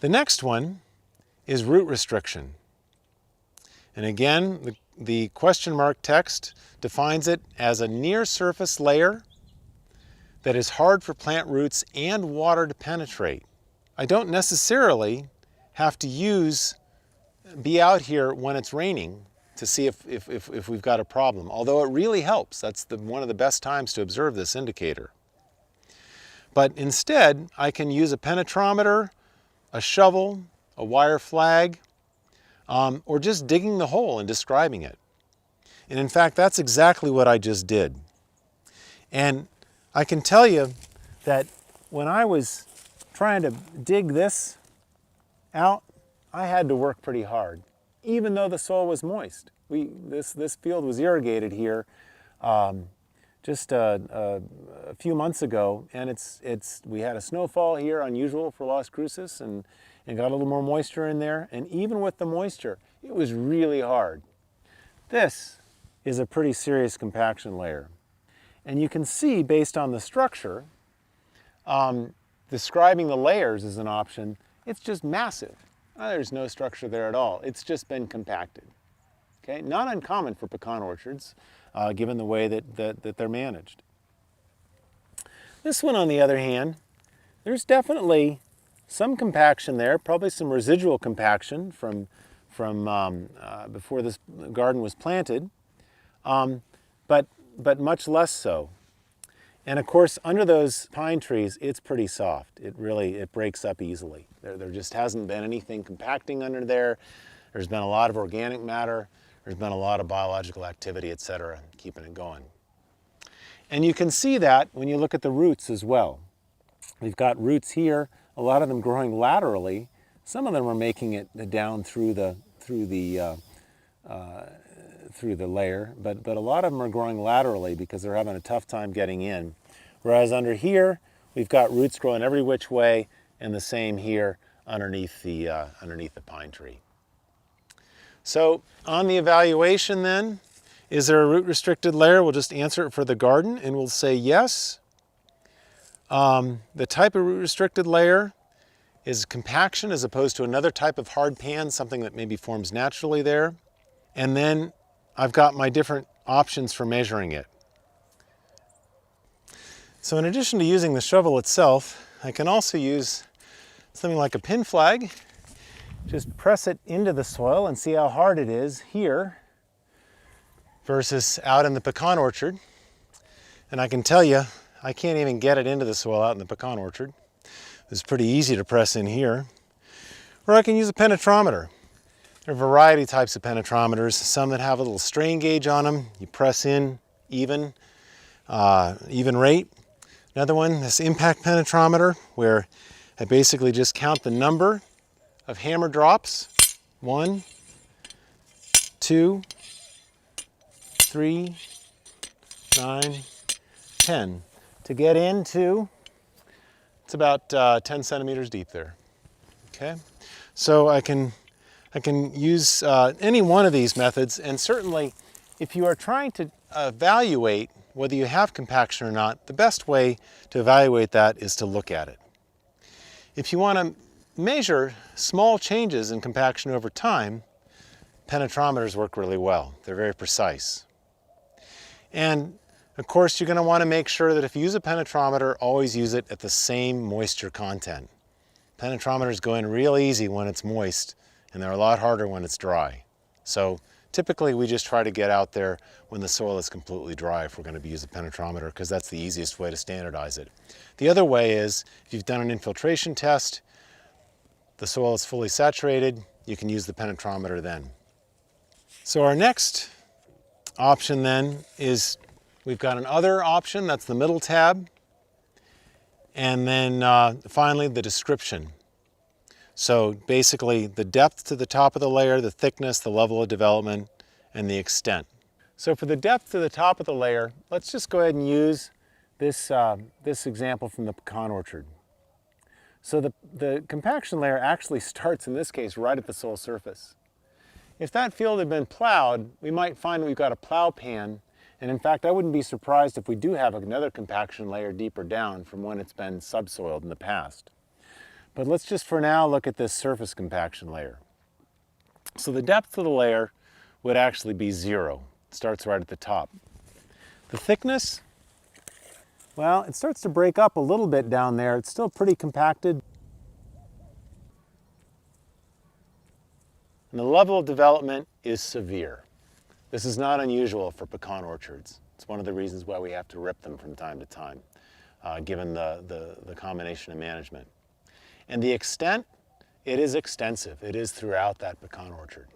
The next one is root restriction. And again, the question mark text defines it as a near surface layer that is hard for plant roots and water to penetrate. I don't necessarily have to be out here when it's raining to see if we've got a problem, although it really helps. That's one of the best times to observe this indicator. But instead, I can use a penetrometer, a shovel, a wire flag, or just digging the hole and describing it. And in fact, that's exactly what I just did. And I can tell you that when I was trying to dig this out, I had to work pretty hard, even though the soil was moist. This field was irrigated here just a few months ago, and we had a snowfall here, unusual for Las Cruces, and got a little more moisture in there. And even with the moisture, it was really hard. This is a pretty serious compaction layer. And you can see, based on the structure, describing the layers is an option. It's just massive. There's no structure there at all. It's just been compacted. Okay? Not uncommon for pecan orchards, given the way that they're managed. This one, on the other hand, there's definitely some compaction there, probably some residual compaction from before this garden was planted, but much less so. And of course, under those pine trees, it's pretty soft. It breaks up easily. There just hasn't been anything compacting under there. There's been a lot of organic matter. There's been a lot of biological activity, etc., keeping it going. And you can see that when you look at the roots as well. We've got roots here, a lot of them growing laterally. Some of them are making it down through the layer, but a lot of them are growing laterally because they're having a tough time getting in. Whereas under here, we've got roots growing every which way, and the same here underneath the pine tree. So on the evaluation then, is there a root restricted layer? We'll just answer it for the garden, and we'll say yes. The type of root restricted layer is compaction as opposed to another type of hard pan, something that maybe forms naturally there. And then I've got my different options for measuring it. So in addition to using the shovel itself, I can also use something like a pin flag. Just press it into the soil and see how hard it is here versus out in the pecan orchard. And I can tell you, I can't even get it into the soil out in the pecan orchard. It's pretty easy to press in here. Or I can use a penetrometer. There are a variety of types of penetrometers, some that have a little strain gauge on them. You press in even rate. Another one, this impact penetrometer, where I basically just count the number of hammer drops. 1, 2, 3, 9, 10. To get into, it's about 10 centimeters deep there. Okay, so I can use any one of these methods, and certainly if you are trying to evaluate whether you have compaction or not, the best way to evaluate that is to look at it. If you want to measure small changes in compaction over time, penetrometers work really well. They're very precise. And of course, you're going to want to make sure that if you use a penetrometer, always use it at the same moisture content. Penetrometers go in real easy when it's moist, and they're a lot harder when it's dry. So typically we just try to get out there when the soil is completely dry if we're going to use a penetrometer, because that's the easiest way to standardize it. The other way is, if you've done an infiltration test, the soil is fully saturated, you can use the penetrometer then. So our next option then is, we've got an other option, that's the middle tab, and then finally the description. So basically the depth to the top of the layer, the thickness, the level of development, and the extent. So for the depth to the top of the layer, let's just go ahead and use this example from the pecan orchard. So the compaction layer actually starts, in this case, right at the soil surface. If that field had been plowed, we might find we've got a plow pan, and in fact, I wouldn't be surprised if we do have another compaction layer deeper down from when it's been subsoiled in the past. But let's just for now look at this surface compaction layer. So the depth of the layer would actually be 0. It starts right at the top. The thickness, well, it starts to break up a little bit down there. It's still pretty compacted. And the level of development is severe. This is not unusual for pecan orchards. It's one of the reasons why we have to rip them from time to time, given the combination of management. And the extent, it is extensive. It is throughout that pecan orchard.